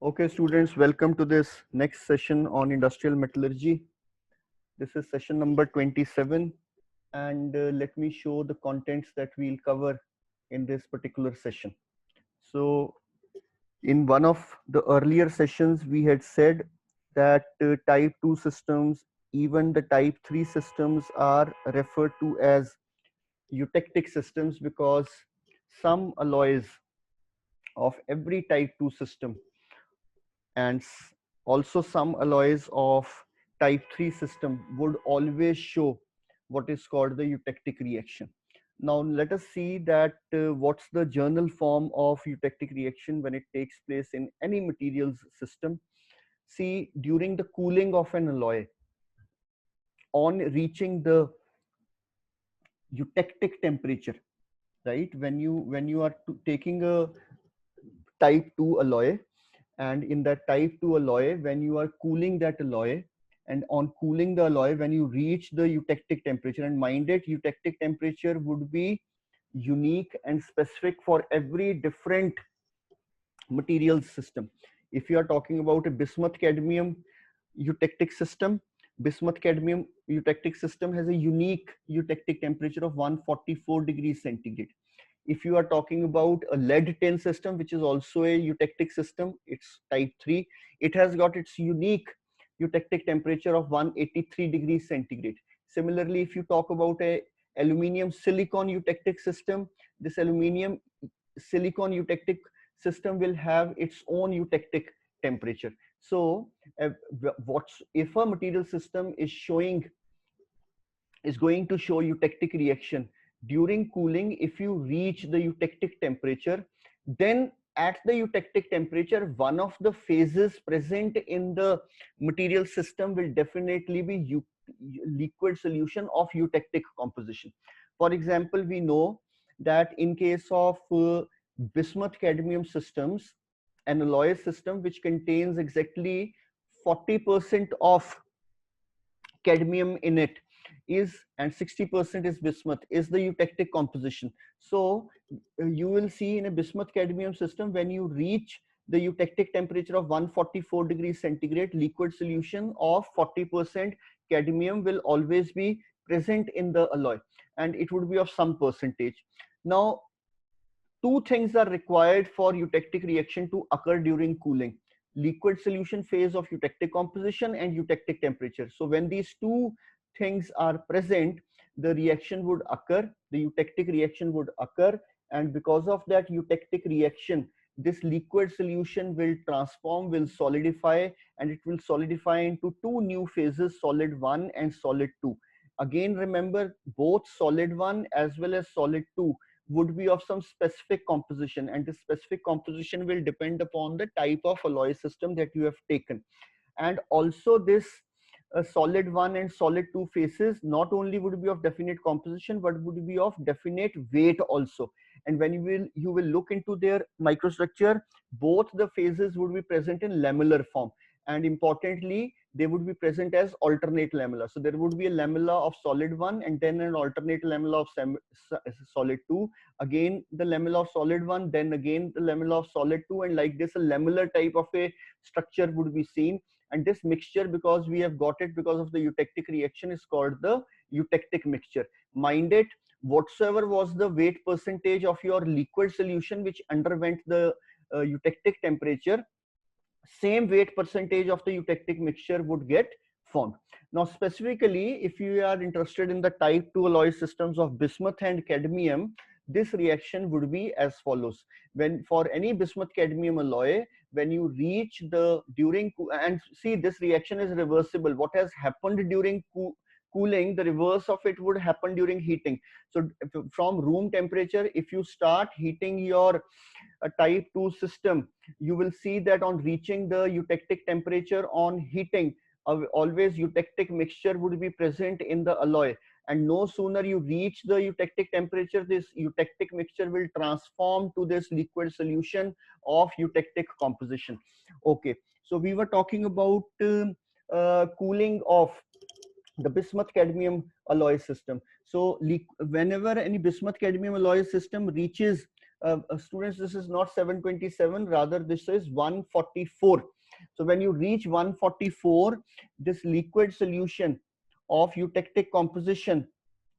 Okay, students, welcome to this next session on industrial metallurgy. This is session number 27, and let me show the contents that we'll cover in this particular session. So, in one of the earlier sessions, we had said that type 2 systems, even the type 3 systems, are referred to as eutectic systems because some alloys of every type 2 system and also some alloys of type 3 system would always show what is called the eutectic reaction. Now let us see that what's the journal form of eutectic reaction when it takes place in any materials system. See, during the cooling of an alloy, on reaching the eutectic temperature, right, when you are taking a type 2 alloy, and in that type 2 alloy, when you are cooling that alloy, and on cooling the alloy, when you reach the eutectic temperature, and mind it, eutectic temperature would be unique and specific for every different materials system. If you are talking about a bismuth cadmium eutectic system, bismuth cadmium eutectic system has a unique eutectic temperature of 144 degrees centigrade. If you are talking about a lead tin system, which is also a eutectic system, it's type 3, it has got its unique eutectic temperature of 183 degrees centigrade. Similarly, if you talk about a aluminium silicon eutectic system, this aluminium silicon eutectic system will have its own eutectic temperature. So what's if a material system is going to show eutectic reaction during cooling, if you reach the eutectic temperature, then at the eutectic temperature, one of the phases present in the material system will definitely be liquid solution of eutectic composition. For example, we know that in case of bismuth cadmium systems, an alloy system which contains exactly 40% of cadmium in it is, and 60% is bismuth, is the eutectic composition. So you will see in a bismuth cadmium system, when you reach the eutectic temperature of 144 degrees centigrade, liquid solution of 40% cadmium will always be present in the alloy, and it would be of some percentage. Now two things are required for eutectic reaction to occur during cooling: liquid solution phase of eutectic composition and eutectic temperature. So when these two things are present, the reaction would occur, the eutectic reaction would occur, and because of that eutectic reaction, this liquid solution will transform, will solidify, and it will solidify into two new phases, solid 1 and solid 2. Again, remember, both solid 1 as well as solid 2 would be of some specific composition, and this specific composition will depend upon the type of alloy system that you have taken. And also this solid 1 and solid 2 phases not only would be of definite composition but would be of definite weight also. And when you will look into their microstructure, both the phases would be present in lamellar form, and importantly they would be present as alternate lamella. So there would be a lamella of solid 1 and then an alternate lamella of solid 2, again the lamella of solid 1, then again the lamella of solid 2, and like this a lamellar type of a structure would be seen. And this mixture, because we have got it because of the eutectic reaction, is called the eutectic mixture. Mind it, whatsoever was the weight percentage of your liquid solution which underwent the eutectic temperature, same weight percentage of the eutectic mixture would get formed. Now specifically, if you are interested in the type 2 alloy systems of bismuth and cadmium, this reaction would be as follows. When for any bismuth cadmium alloy, when you reach the during, and see, this reaction is reversible. What has happened during cooling, the reverse of it would happen during heating. So from room temperature, if you start heating your type 2 system, you will see that on reaching the eutectic temperature on heating, always eutectic mixture would be present in the alloy, and no sooner you reach the eutectic temperature, this eutectic mixture will transform to this liquid solution of eutectic composition. Okay, so we were talking about cooling of the bismuth cadmium alloy system. So whenever any bismuth cadmium alloy system reaches students, this is not 727, rather this is 144. So when you reach 144, this liquid solution of eutectic composition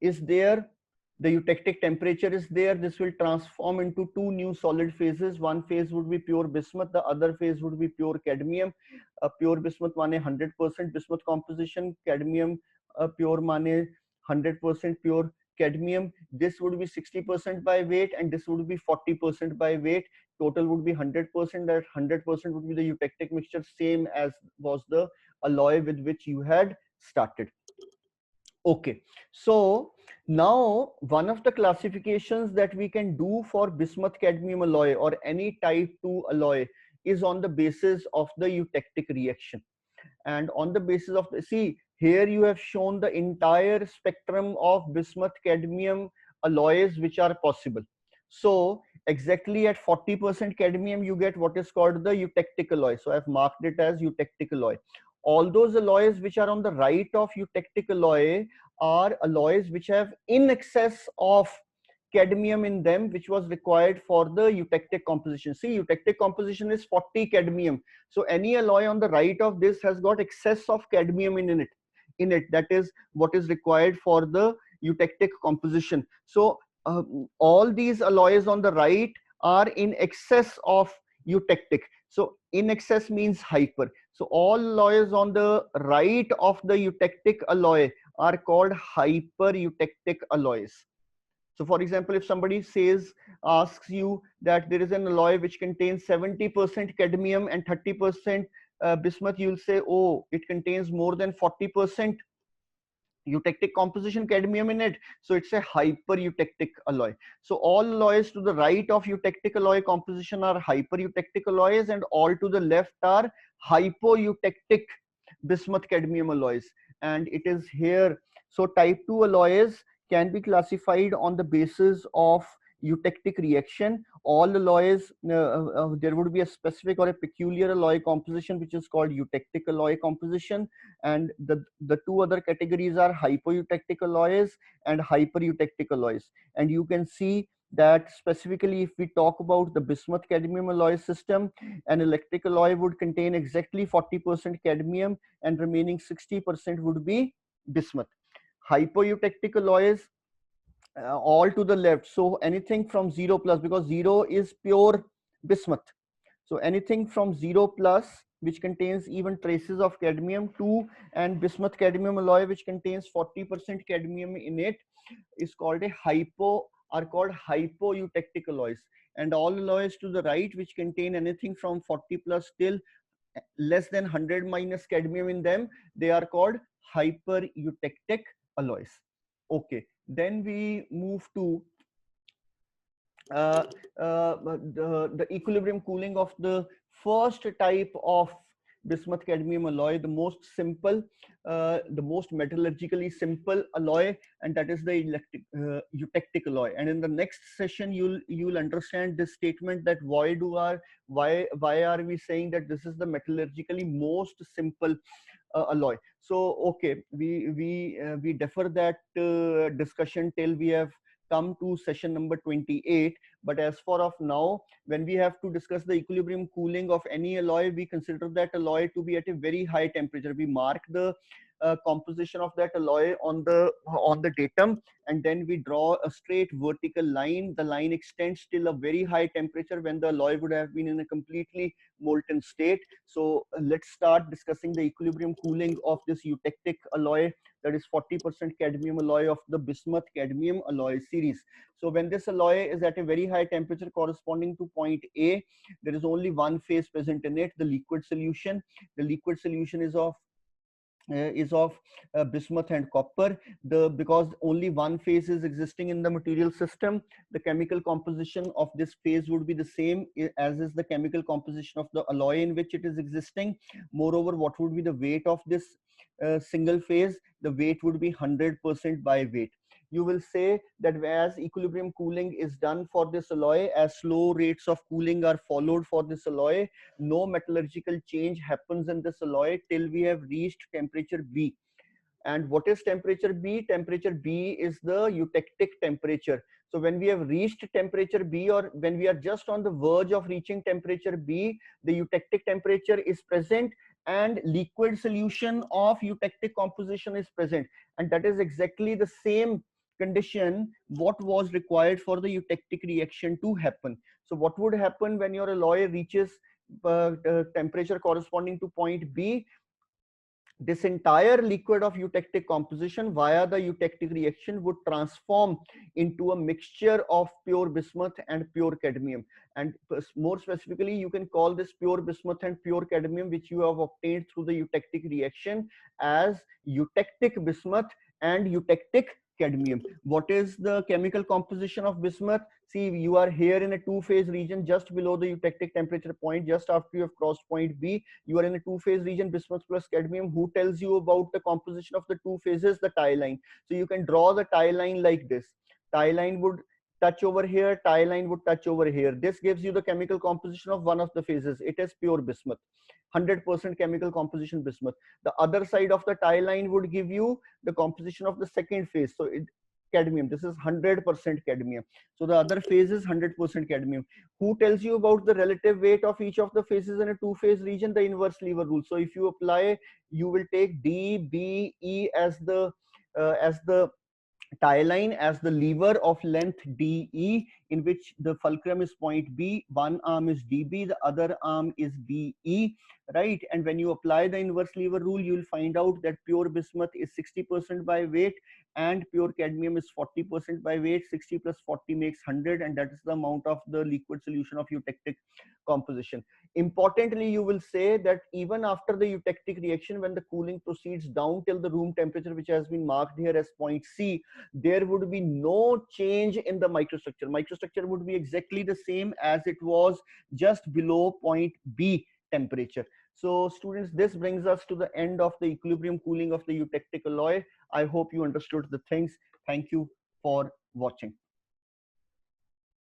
is there, the eutectic temperature is there. This will transform into two new solid phases. One phase would be pure bismuth, the other phase would be pure cadmium. Pure bismuth mane 100% bismuth composition, cadmium pure mane 100% pure cadmium. This would be 60% by weight and this would be 40% by weight. Total would be 100%. That 100% would be the eutectic mixture, same as was the alloy with which you had started. Okay, so now one of the classifications that we can do for bismuth cadmium alloy or any type 2 alloy is on the basis of the eutectic reaction. And on the basis of the, see here you have shown the entire spectrum of bismuth cadmium alloys which are possible. So exactly at 40% cadmium you get what is called the eutectic alloy. So I've marked it as eutectic alloy. All those alloys which are on the right of eutectic alloy are alloys which have in excess of cadmium in them, which was required for the eutectic composition. See, eutectic composition is 40 cadmium. So any alloy on the right of this has got excess of cadmium in it. That is what is required for the eutectic composition. So all these alloys on the right are in excess of eutectic. So in excess means hyper. So all alloys on the right of the eutectic alloy are called hyper eutectic alloys. So for example, if somebody asks you that there is an alloy which contains 70% cadmium and 30% bismuth, you'll say, oh, it contains more than 40% eutectic composition cadmium in it. So it's a hyper eutectic alloy. So all alloys to the right of eutectic alloy composition are hyper eutectic alloys, and all to the left are hypoeutectic bismuth cadmium alloys. And it is here. So type 2 alloys can be classified on the basis of eutectic reaction. All alloys, there would be a specific or a peculiar alloy composition which is called eutectic alloy composition, and the two other categories are hypoeutectic alloys and hypereutectic alloys. And you can see that specifically if we talk about the bismuth cadmium alloy system, an electric alloy would contain exactly 40% cadmium and remaining 60% would be bismuth. Hypoeutectic alloys, all to the left, so anything from 0 plus, because 0 is pure bismuth, so anything from 0 plus which contains even traces of cadmium, 2 and bismuth cadmium alloy which contains 40% cadmium in it is called a hypoeutectic alloys. And all alloys to the right which contain anything from 40 plus till less than 100 minus cadmium in them, they are called hypereutectic alloys. Okay, then we move to the equilibrium cooling of the first type of bismuth cadmium alloy, the most simple, the most metallurgically simple alloy, and that is the eutectic alloy. And in the next session you'll understand this statement, that why are we saying that this is the metallurgically most simple alloy. So okay, we defer that discussion till we have come to session number 28. But as for of now, when we have to discuss the equilibrium cooling of any alloy, we consider that alloy to be at a very high temperature. We mark the composition of that alloy on the datum, and then we draw a straight vertical line. The line extends till a very high temperature when the alloy would have been in a completely molten state. So let's start discussing the equilibrium cooling of this eutectic alloy, that is 40% cadmium alloy of the bismuth cadmium alloy series. So when this alloy is at a very high temperature corresponding to point A, there is only one phase present in it, the liquid solution. The liquid solution is of bismuth and copper. Because only one phase is existing in the material system, the chemical composition of this phase would be the same as is the chemical composition of the alloy in which it is existing. Moreover, what would be the weight of this single phase? The weight would be 100% by weight. You will say that as equilibrium cooling is done for this alloy, as slow rates of cooling are followed for this alloy, no metallurgical change happens in this alloy till we have reached temperature B. And what is temperature B? Temperature B is the eutectic temperature. So when we have reached temperature B, or when we are just on the verge of reaching temperature B, the eutectic temperature is present and liquid solution of eutectic composition is present. And that is exactly the same condition what was required for the eutectic reaction to happen. So what would happen when your alloy reaches temperature corresponding to point B? This entire liquid of eutectic composition via the eutectic reaction would transform into a mixture of pure bismuth and pure cadmium. And more specifically, you can call this pure bismuth and pure cadmium, which you have obtained through the eutectic reaction, as eutectic bismuth and eutectic cadmium. What is the chemical composition of bismuth? See, you are here in a two-phase region just below the eutectic temperature point. Just after you have crossed point B, you are in a two-phase region, bismuth plus cadmium. Who tells you about the composition of the two phases? The tie line. So you can draw the tie line like this. Tie line would touch over here, tie line would touch over here. This gives you the chemical composition of one of the phases. It is pure bismuth, 100% chemical composition bismuth. The other side of the tie line would give you the composition of the second phase. So cadmium, this is 100% cadmium. So the other phase is 100% cadmium. Who tells you about the relative weight of each of the phases in a two-phase region? The inverse lever rule. So if you apply, you will take D, B, E as the tie line, as the lever of length DE, in which the fulcrum is point B, one arm is DB, the other arm is BE, right? And when you apply the inverse lever rule, you will find out that pure bismuth is 60% by weight and pure cadmium is 40% by weight. 60 plus 40 makes 100, and that is the amount of the liquid solution of eutectic composition. Importantly, you will say that even after the eutectic reaction, when the cooling proceeds down till the room temperature, which has been marked here as point C, there would be no change in the microstructure. Microstructure would be exactly the same as it was just below point B temperature. So students, this brings us to the end of the equilibrium cooling of the eutectic alloy. I hope you understood the things. Thank you for watching.